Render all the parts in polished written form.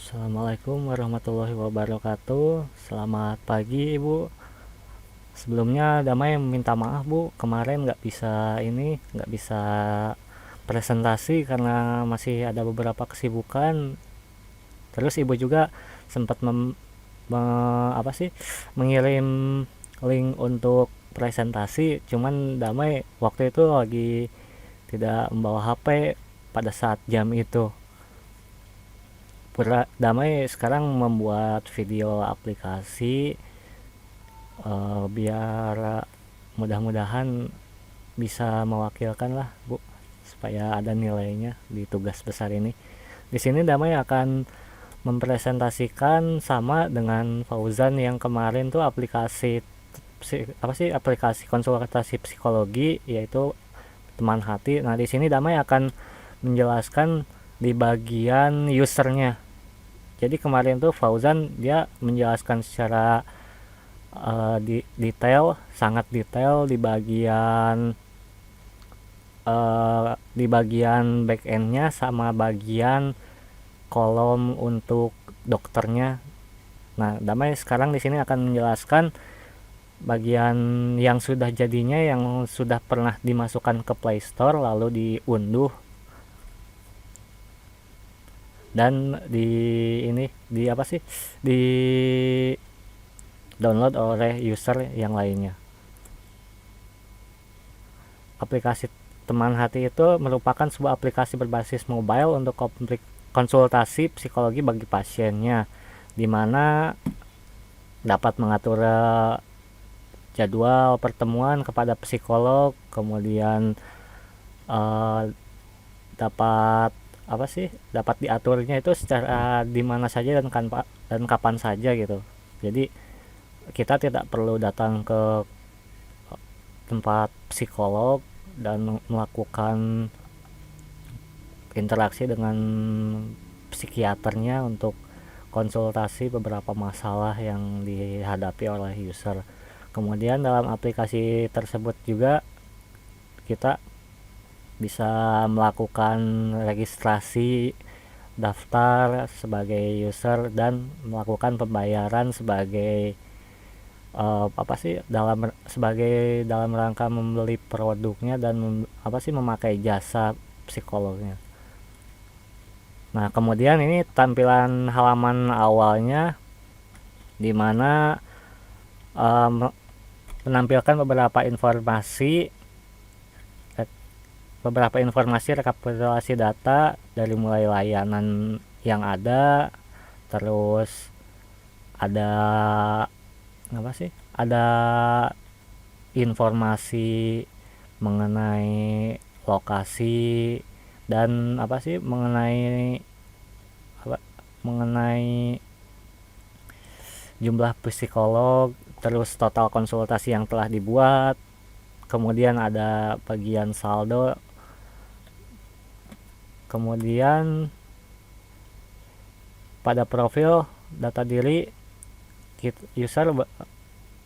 Assalamualaikum warahmatullahi wabarakatuh. Selamat pagi Ibu. Sebelumnya Damai minta maaf Bu, kemarin nggak bisa presentasi karena masih ada beberapa kesibukan. Terus Ibu juga sempat mengirim link untuk presentasi, cuman Damai waktu itu lagi tidak membawa HP pada saat jam itu. Damai sekarang membuat video aplikasi, biar mudah-mudahan bisa mewakilkan lah Bu, supaya ada nilainya di tugas besar ini. Di sini Damai akan mempresentasikan sama dengan Fauzan yang kemarin tuh aplikasi konsultasi psikologi, yaitu teman hati. Nah, di sini Damai akan menjelaskan di bagian usernya. Jadi kemarin tuh Fauzan dia menjelaskan secara sangat detail di bagian back endnya sama bagian kolom untuk dokternya. Nah, Damai sekarang di sini akan menjelaskan bagian yang sudah jadinya, yang sudah pernah dimasukkan ke Play Store lalu diunduh dan di download oleh user yang lainnya. Aplikasi teman hati itu merupakan sebuah aplikasi berbasis mobile untuk konsultasi psikologi bagi pasiennya, di mana dapat mengatur jadwal pertemuan kepada psikolog, kemudian dapat dapat diaturnya itu secara di mana saja dan kapan saja gitu. Jadi kita tidak perlu datang ke tempat psikolog dan melakukan interaksi dengan psikiaternya untuk konsultasi beberapa masalah yang dihadapi oleh user. Kemudian dalam aplikasi tersebut juga kita bisa melakukan registrasi daftar sebagai user dan melakukan pembayaran sebagai dalam rangka membeli produknya dan memakai jasa psikolognya. Nah, kemudian ini tampilan halaman awalnya, di mana menampilkan beberapa informasi rekapitulasi data dari mulai layanan yang ada, terus ada ada informasi mengenai lokasi dan mengenai jumlah psikolog, terus total konsultasi yang telah dibuat. Kemudian ada bagian saldo. Kemudian pada profil data diri, user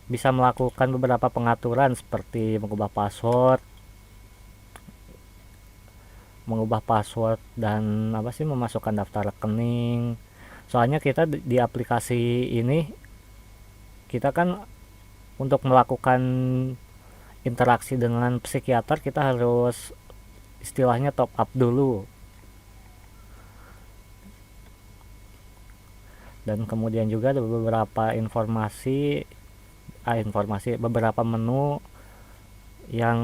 bisa melakukan beberapa pengaturan seperti mengubah password dan memasukkan daftar rekening. Soalnya kita di aplikasi ini, kita kan untuk melakukan interaksi dengan psikiater kita harus istilahnya top up dulu. Dan kemudian juga ada beberapa beberapa menu yang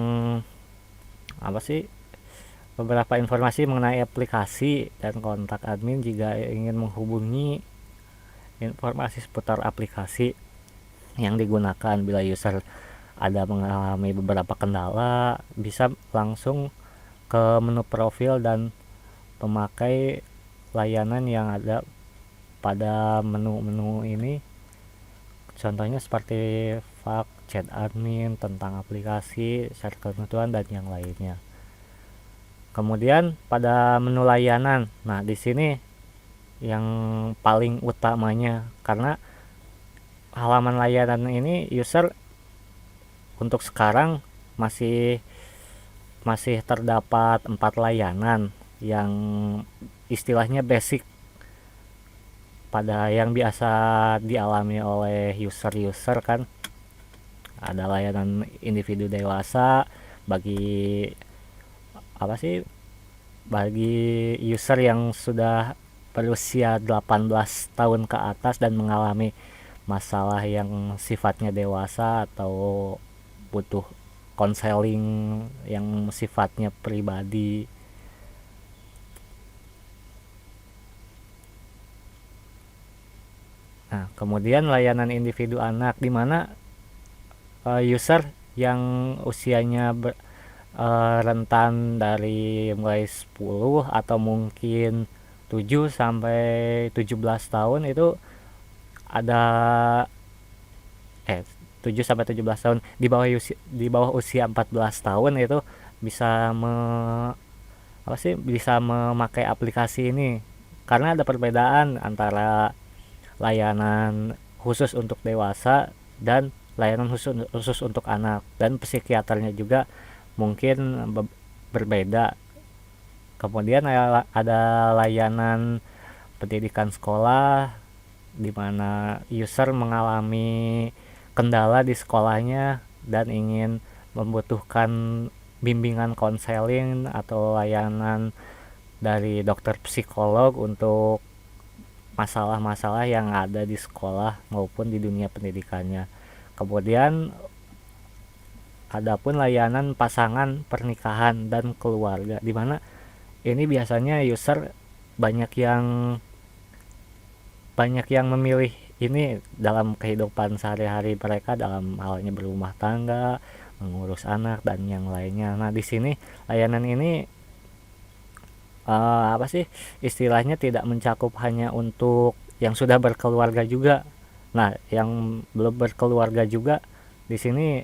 beberapa informasi mengenai aplikasi dan kontak admin jika ingin menghubungi informasi seputar aplikasi yang digunakan. Bila user ada mengalami beberapa kendala, bisa langsung ke menu profil dan memakai layanan yang ada pada menu-menu ini. Contohnya seperti fax, chat admin, tentang aplikasi, share ketentuan, dan yang lainnya. Kemudian pada menu layanan, nah di sini yang paling utamanya, karena halaman layanan ini user untuk sekarang masih terdapat 4 layanan yang istilahnya basic. pada yang biasa dialami oleh user-user kan. Ada layanan individu dewasa bagi apa sih, bagi user yang sudah berusia 18 tahun ke atas dan mengalami masalah yang sifatnya dewasa atau butuh konseling yang sifatnya pribadi. Nah, kemudian layanan individu anak di mana user yang usianya rentan dari mulai 10 atau mungkin 7 sampai 17 tahun itu ada 7 sampai 17 tahun di bawah usia 14 tahun itu bisa apa sih, bisa memakai aplikasi ini karena ada perbedaan antara layanan khusus untuk dewasa dan layanan khusus untuk anak, dan psikiaternya juga mungkin berbeda. Kemudian ada layanan pendidikan sekolah di mana user mengalami kendala di sekolahnya dan ingin membutuhkan bimbingan konseling atau layanan dari dokter psikolog untuk masalah-masalah yang ada di sekolah maupun di dunia pendidikannya. Kemudian adapun layanan pasangan, pernikahan dan keluarga di mana ini biasanya user banyak yang memilih ini dalam kehidupan sehari-hari mereka, dalam halnya berumah tangga, mengurus anak dan yang lainnya. Nah, di sini layanan ini apa sih istilahnya, tidak mencakup hanya untuk yang sudah berkeluarga juga. Nah, yang belum berkeluarga juga di sini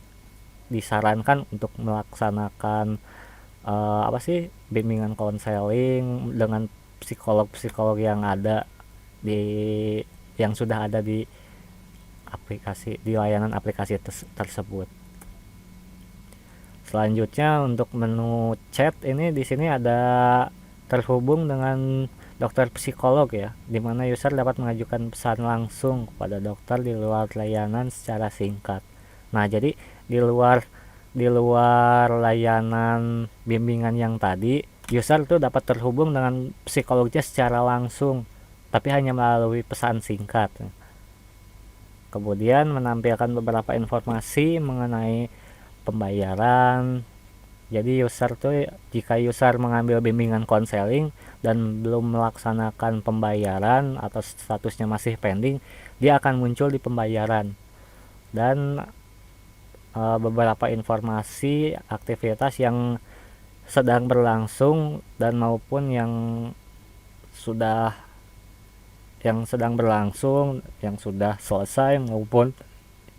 disarankan untuk melaksanakan apa sih, bimbingan konseling dengan psikolog-psikolog yang ada di yang sudah ada di layanan aplikasi tersebut. Selanjutnya untuk menu chat ini di sini ada terhubung dengan dokter psikolog ya, di mana user dapat mengajukan pesan langsung kepada dokter di luar layanan secara singkat. Nah, jadi di luar layanan bimbingan yang tadi, user tuh dapat terhubung dengan psikolognya secara langsung, tapi hanya melalui pesan singkat. Kemudian menampilkan beberapa informasi mengenai pembayaran. Jadi jika user mengambil bimbingan konseling dan belum melaksanakan pembayaran atau statusnya masih pending, dia akan muncul di pembayaran. Dan beberapa informasi aktivitas yang sedang berlangsung dan maupun sudah sedang berlangsung, yang sudah selesai maupun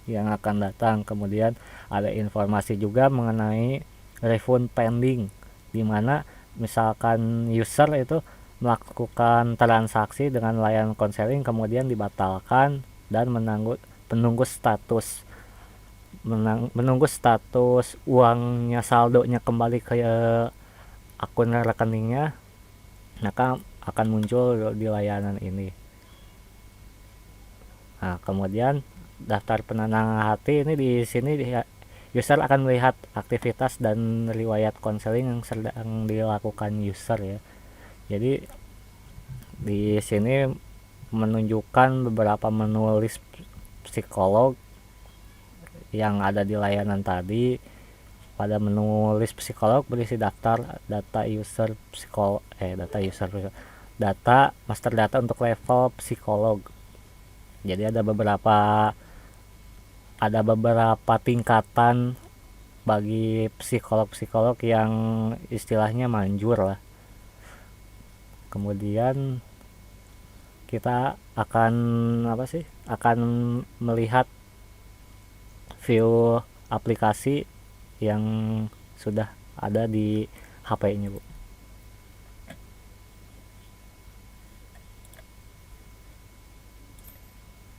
yang akan datang. Kemudian ada informasi juga mengenai refund pending, di mana misalkan user itu melakukan transaksi dengan layanan konseling kemudian dibatalkan dan menunggu status uangnya, saldonya kembali ke akun rekeningnya, maka akan muncul di layanan ini. Nah, kemudian daftar penenang hati ini di sini user akan melihat aktivitas dan riwayat konseling yang sedang dilakukan user ya. Jadi di sini menunjukkan beberapa menu list psikolog yang ada di layanan tadi. Pada menu list psikolog berisi data master data untuk level psikolog. Jadi ada beberapa tingkatan bagi psikolog-psikolog yang istilahnya manjur lah. Kemudian kita akan melihat view aplikasi yang sudah ada di HP-nya, Bu.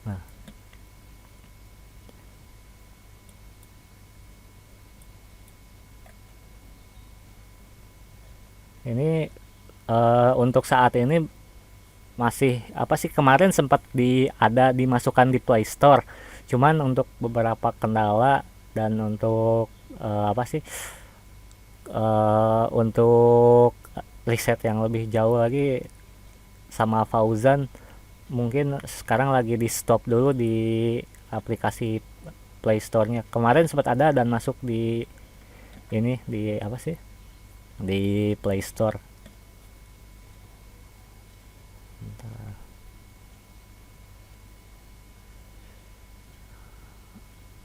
Nah, ini untuk saat ini masih apa sih, kemarin sempat ada dimasukkan di Play Store, cuman untuk beberapa kendala dan untuk apa sih, untuk riset yang lebih jauh lagi sama Fauzan, mungkin sekarang lagi di stop dulu di aplikasi Play Store-nya. Kemarin sempat ada dan masuk di ini, di apa sih, di Play Store.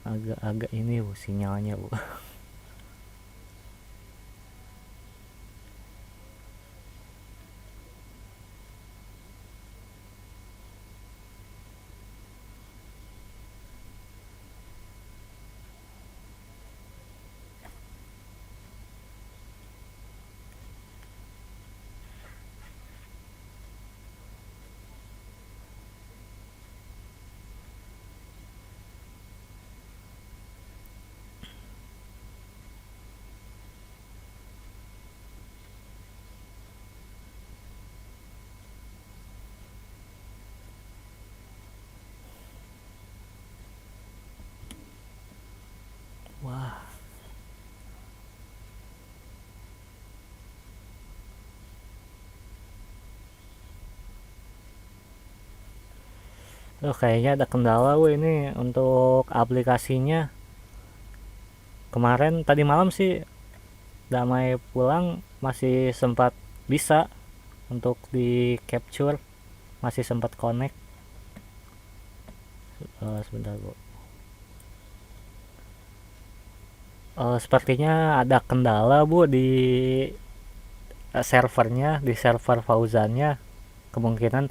Agak-agak ini bu sinyalnya bu. Wah, kayaknya ada kendala bu ini untuk aplikasinya. Kemarin tadi malam sih Damai pulang masih sempat bisa untuk di capture, masih sempat connect. Sebentar bu. Sepertinya ada kendala bu di servernya, di server Fauzannya. Kemungkinan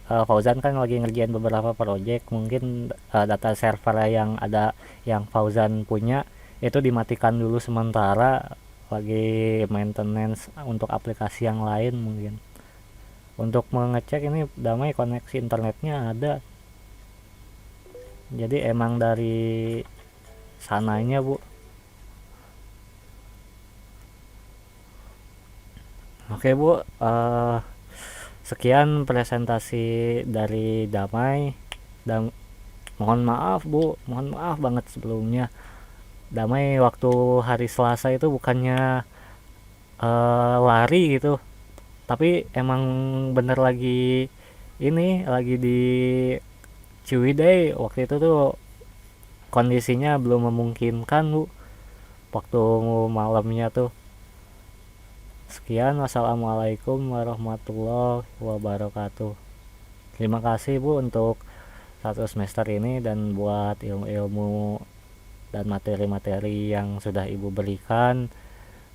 Fauzan kan lagi ngerjain beberapa project, mungkin data server yang ada yang Fauzan punya itu dimatikan dulu sementara, lagi maintenance untuk aplikasi yang lain mungkin. Untuk mengecek ini Damai koneksi internetnya ada, jadi emang dari sananya bu. Oke bu, sekian presentasi dari Damai. Dan mohon maaf bu, mohon maaf banget sebelumnya. Damai waktu hari Selasa itu bukannya lari gitu, tapi emang bener lagi ini, lagi di Ciwidey. Waktu itu tuh kondisinya belum memungkinkan bu, waktu malamnya tuh. Sekian, wassalamualaikum warahmatullahi wabarakatuh. Terima kasih bu untuk satu semester ini dan buat ilmu-ilmu dan materi-materi yang sudah ibu berikan.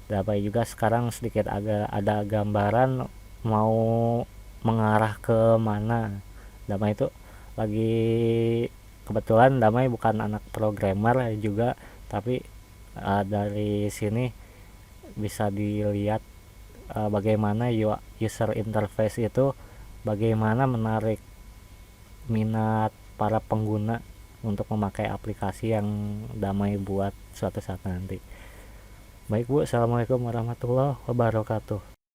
Dapat juga sekarang sedikit agak ada gambaran mau mengarah ke mana. Damai itu lagi, kebetulan Damai bukan anak programmer juga, tapi dari sini bisa dilihat bagaimana user interface itu, bagaimana menarik minat para pengguna untuk memakai aplikasi yang Damai buat suatu saat nanti. Baik bu, assalamualaikum warahmatullahi wabarakatuh.